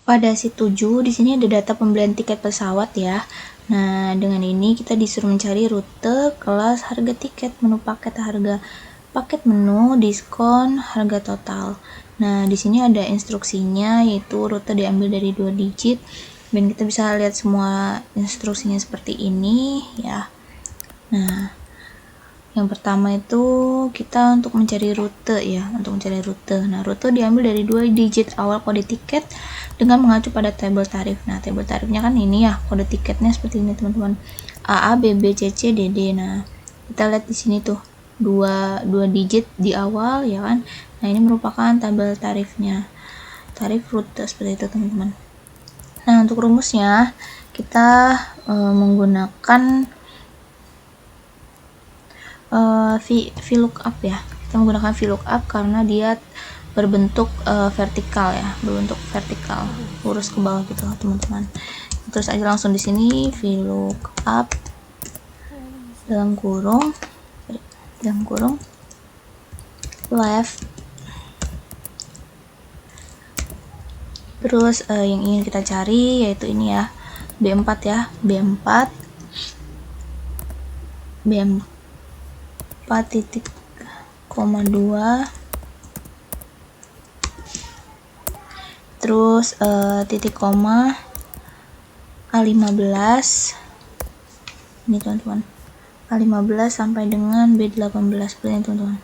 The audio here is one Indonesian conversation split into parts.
pada sheet 7 di sini ada data pembelian tiket pesawat ya. Nah, dengan ini kita disuruh mencari rute, kelas, harga tiket, menu paket, harga paket menu, diskon, harga total. Nah, di sini ada instruksinya, yaitu rute diambil dari 2 digit dan kita bisa lihat semua instruksinya seperti ini ya. Nah, yang pertama itu kita untuk mencari rute ya, untuk mencari rute. Nah, rute diambil dari 2 digit awal kode tiket dengan mengacu pada tabel tarif. Nah, tabel tarifnya kan ini ya, kode tiketnya seperti ini teman-teman. AA, BB, CC, DD. Nah, kita lihat di sini tuh 2 digit di awal ya kan. Nah, ini merupakan tabel tarifnya. Tarif rute seperti itu teman-teman. Nah, untuk rumusnya kita menggunakan VLOOKUP ya. Kita menggunakan VLOOKUP karena dia berbentuk vertikal ya, berbentuk vertikal, lurus ke bawah gitu teman-teman. Terus aja langsung di sini VLOOKUP dalam kurung left. Terus yang ingin kita cari yaitu ini ya, B4 ya, B4 titik koma 2, terus titik koma A15 ini teman-teman, A15 sampai dengan B18 ini teman-teman.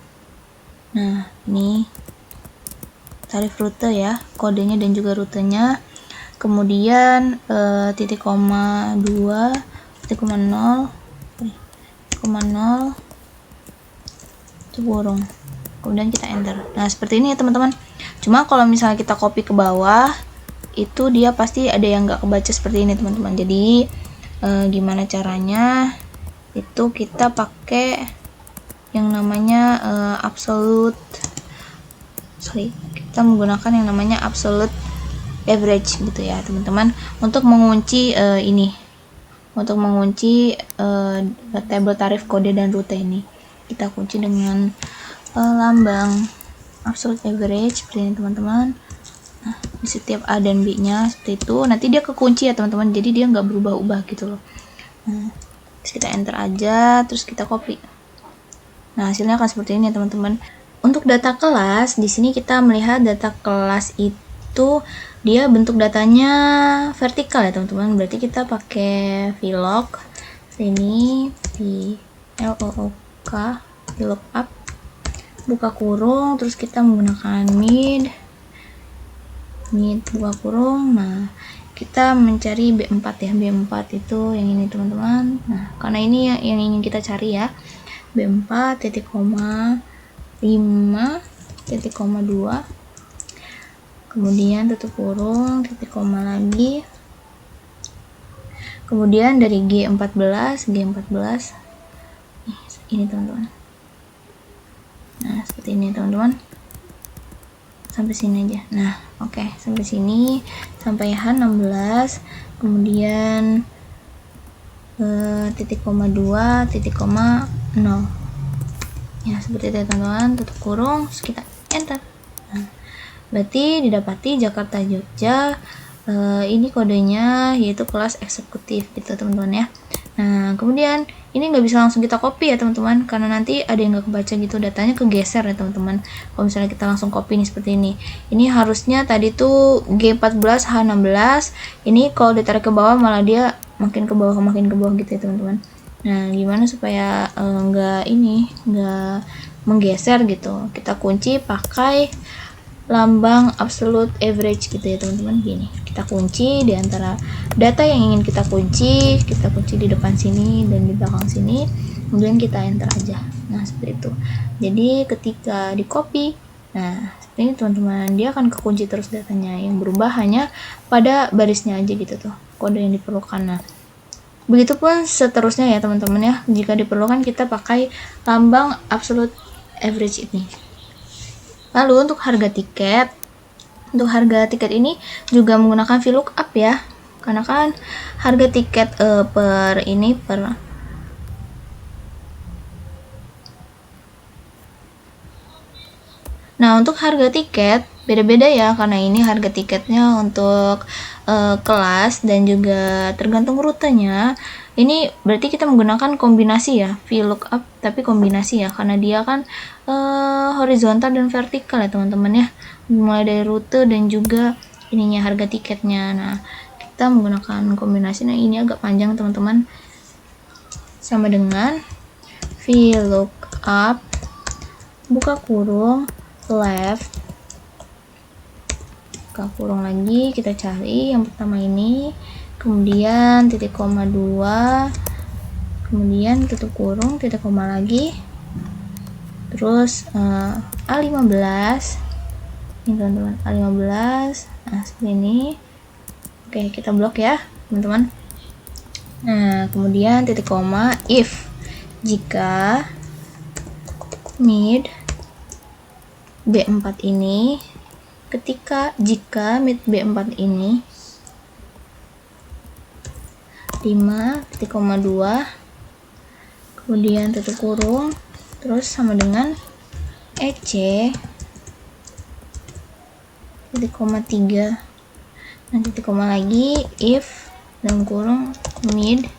Nah, ini tarif rute ya, kodenya dan juga rutenya. Kemudian titik koma 2, titik koma 0 itu burung, kemudian kita enter. Nah, seperti ini ya teman-teman. Cuma kalau misalnya kita copy ke bawah itu dia pasti ada yang nggak kebaca seperti ini teman-teman. Jadi gimana caranya, itu kita pakai yang namanya kita menggunakan yang namanya absolute average gitu ya teman-teman, untuk mengunci untuk mengunci tabel tarif kode dan rute ini. Kita kunci dengan lambang absolute average seperti ini teman-teman. Nah, di setiap A dan B nya seperti itu, nanti dia kekunci ya teman-teman, jadi dia nggak berubah-ubah gitu loh. Nah, terus kita enter aja, terus kita copy. Nah, hasilnya akan seperti ini ya teman-teman. Untuk data kelas, di sini kita melihat data kelas itu dia bentuk datanya vertikal ya teman-teman. Berarti kita pakai VLOOK ini VLOOK VLOOKUP, buka kurung, terus kita menggunakan mid buka kurung. Nah, kita mencari B4 ya, B4 itu yang ini teman-teman. Nah, karena ini yang ingin kita cari ya, B4 titik koma 5 titik koma 2, kemudian tutup kurung, titik koma lagi, kemudian dari G14 ini teman-teman. Nah, seperti ini teman-teman, sampai sini aja. Nah, oke, sampai sini, sampai H16, kemudian titik koma 2 titik koma 0 ya, seperti itu teman-teman. Tutup kurung, terus kita enter. Nah, berarti didapati Jakarta Jogja, ini kodenya yaitu kelas eksekutif gitu teman-teman ya. Nah, kemudian ini nggak bisa langsung kita copy ya teman-teman, karena nanti ada yang nggak kebaca gitu, datanya kegeser ya teman-teman. Kalau misalnya kita langsung copy nih seperti ini harusnya tadi tuh G14 H16, ini kalau ditarik ke bawah malah dia makin ke bawah gitu ya teman-teman. Nah, gimana supaya nggak menggeser gitu, kita kunci pakai lambang absolute average gitu ya teman-teman. Gini, kita kunci di antara data yang ingin kita kunci di depan sini dan di belakang sini, kemudian kita enter aja. Nah, seperti itu. Jadi ketika di copy, nah seperti ini teman-teman, dia akan kekunci terus datanya, yang berubah hanya pada barisnya aja gitu tuh, kode yang diperlukan. Nah, begitupun seterusnya ya teman-teman ya, jika diperlukan kita pakai lambang absolute average ini. Lalu untuk harga tiket ini juga menggunakan VLOOKUP ya, karena kan harga tiket Nah, untuk harga tiket beda-beda ya, karena ini harga tiketnya untuk kelas dan juga tergantung rutenya. Ini berarti kita menggunakan kombinasi ya, VLOOKUP tapi kombinasi ya, karena dia kan horizontal dan vertikal ya teman-teman ya, mulai dari rute dan juga ininya harga tiketnya. Nah, kita menggunakan kombinasi. Nah, ini agak panjang teman-teman, sama dengan VLOOKUP buka kurung left, buka kurung lagi, kita cari yang pertama ini, kemudian titik koma 2, kemudian tutup kurung, titik koma lagi, terus A15 ini teman-teman, A15. Nah, seperti ini. Oke, kita blok ya teman-teman. Nah, kemudian titik koma if jika mid B4 ini, jika mid B4 ini 5,2, kemudian tutup kurung, terus sama dengan EC titik koma 3. Nah, titik koma lagi if dalam kurung mid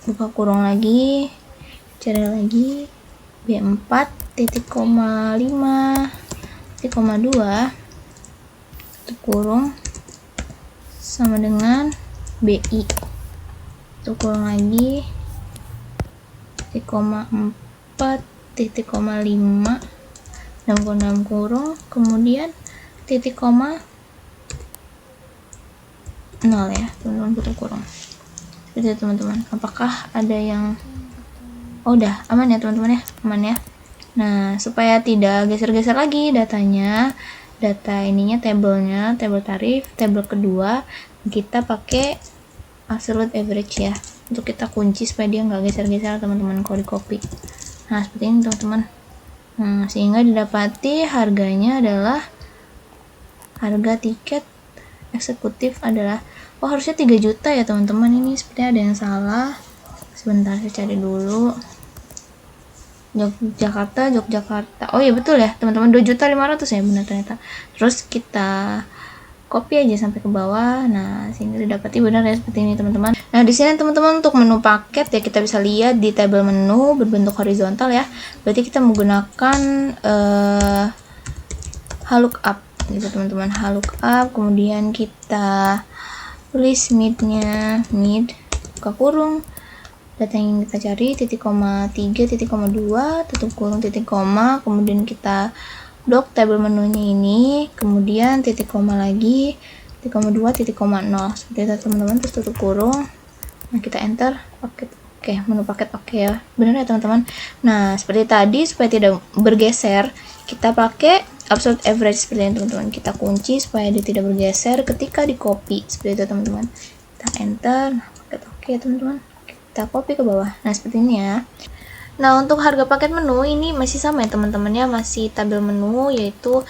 buka kurung lagi, cari lagi B4 titik koma 5 titik koma 2 tutup kurung sama dengan BI, tutup kurung lagi titik koma 4 titik koma 5 dalam kurung, kemudian titik koma 0 ya teman-teman, tutup kurung. Seperti itu teman-teman. Apakah ada yang udah aman ya teman-teman ya, aman ya. Nah, supaya tidak geser-geser lagi datanya, data ininya, tabelnya, tabel tarif, tabel kedua kita pakai absolute average ya, untuk kita kunci supaya dia nggak geser-geser teman-teman kalau di copy. Nah, seperti ini teman-teman. Nah, sehingga didapati harganya adalah harga tiket eksekutif adalah, harusnya 3 juta ya teman-teman. Ini sepertinya ada yang salah, sebentar saya cari dulu. Yogyakarta, oh iya betul ya teman-teman, 2.500.000 ya, benar ternyata. Terus kita copy aja sampai ke bawah. Nah, sehingga didapati benar ya seperti ini teman-teman. Nah, di sini teman-teman untuk menu paket ya, kita bisa lihat di tabel menu berbentuk horizontal ya, berarti kita menggunakan HLOOKUP gitu teman-teman, HLOOKUP. Kemudian kita tulis midnya, mid buka kurung, data yang kita cari titik koma 3 titik koma 2 tutup kurung titik koma, kemudian kita blok tabel menunya ini, kemudian titik koma lagi titik koma 2 titik koma 0 seperti itu teman-teman, terus tutup kurung. Nah, kita enter paket. Oke, menu paket oke ya, benar ya teman-teman. Nah, seperti tadi, supaya tidak bergeser, kita pakai absolute average seperti ini teman-teman. Kita kunci supaya dia tidak bergeser ketika di copy seperti itu teman-teman. Kita enter. Nah, paket oke teman-teman, kita copy ke bawah. Nah, seperti ini ya. Nah, untuk harga paket menu ini masih sama ya teman-teman ya, masih tabel menu yaitu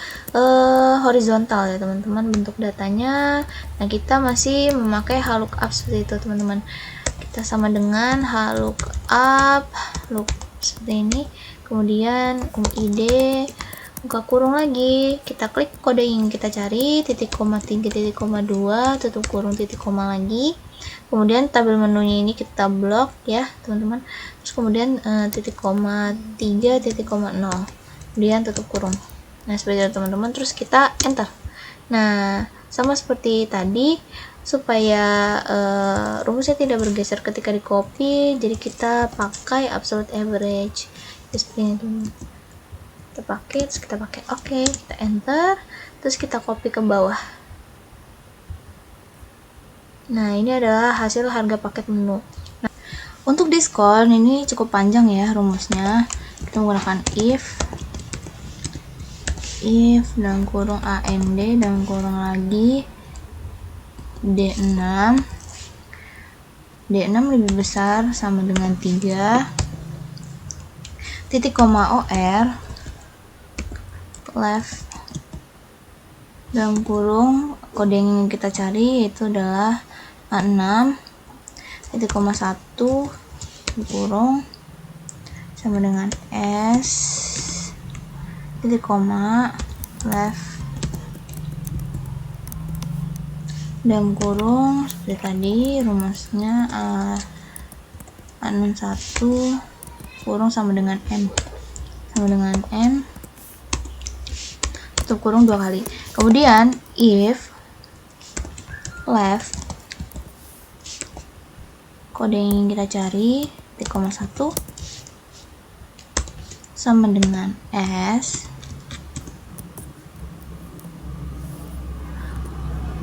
horizontal ya teman-teman bentuk datanya. Nah, kita masih memakai HLOOKUP seperti itu teman-teman. Kita sama dengan HLOOKUP look seperti ini, kemudian UID buka kurung lagi, kita klik kode yang kita cari titik koma 3 titik koma 2 tutup kurung titik koma lagi, kemudian tabel menunya ini kita blok ya teman-teman, terus kemudian titik koma 3 titik koma 0 kemudian tutup kurung. Nah, seperti itu teman-teman, terus kita enter. Nah, sama seperti tadi, supaya rumusnya tidak bergeser ketika di copy, jadi kita pakai absolute average seperti ini teman-teman. Kita pakai, terus kita pakai oke, kita enter, terus kita copy ke bawah. Nah, ini adalah hasil harga paket menu. Nah, untuk diskon ini cukup panjang ya rumusnya. Kita menggunakan if dalam kurung AND dalam kurung lagi D6 lebih besar sama dengan 3 titik koma OR left dalam kurung kode yang ingin kita cari yaitu adalah A6 titik koma 1 kurung sama dengan S titik koma left dalam kurung seperti tadi rumusnya A61 kurung sama dengan M tutup kurung 2 kali. Kemudian if left kode yang kita cari titik koma 1 sama dengan S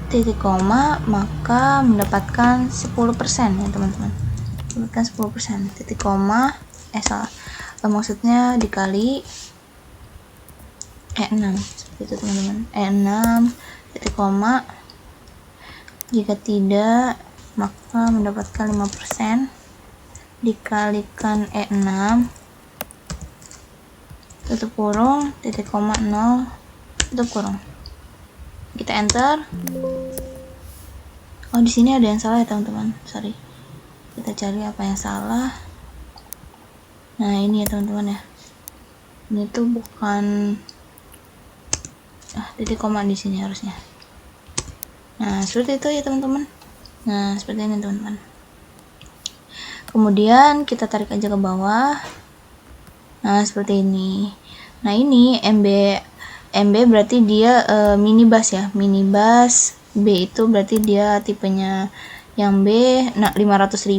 titik koma, maka mendapatkan 10% ya teman-teman, mendapatkan 10%. Titik koma maksudnya dikali E6 seperti itu teman-teman. E6 titik koma, jika tidak maka mendapatkan 5% dikalikan E6 tutup kurung titik koma 0 tutup kurung. Kita enter. Oh, di sini ada yang salah ya teman-teman, sorry. Kita cari apa yang salah. Nah, ini ya teman-teman ya. Ini tuh bukan titik koma di sini harusnya. Nah, seperti itu ya teman-teman. Nah, seperti ini teman-teman. Kemudian kita tarik aja ke bawah. Nah, seperti ini. Nah, ini MB berarti dia minibus ya, minibus. B itu berarti dia tipenya yang B 500.000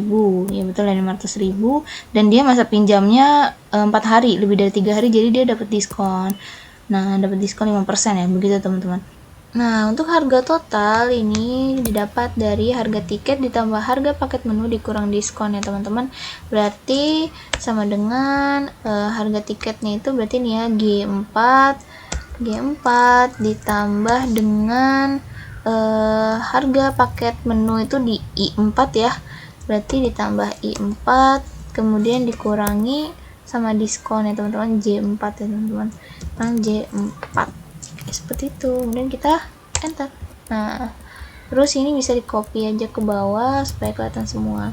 ya, betul ya, 500.000, dan dia masa pinjamnya 4 hari, lebih dari 3 hari, jadi dia dapat diskon. Nah, dapat diskon 5% ya, begitu teman-teman. Nah, untuk harga total ini didapat dari harga tiket ditambah harga paket menu dikurang diskon ya teman-teman. Berarti sama dengan harga tiketnya itu berarti nih ya G4 ditambah dengan harga paket menu itu di I4 ya. Berarti ditambah I4 kemudian dikurangi sama diskon ya teman-teman, J4 ya teman-teman. J4 seperti itu, kemudian kita enter. Nah, terus ini bisa di copy aja ke bawah supaya kelihatan semua.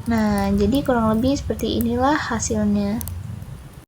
Nah, jadi kurang lebih seperti inilah hasilnya.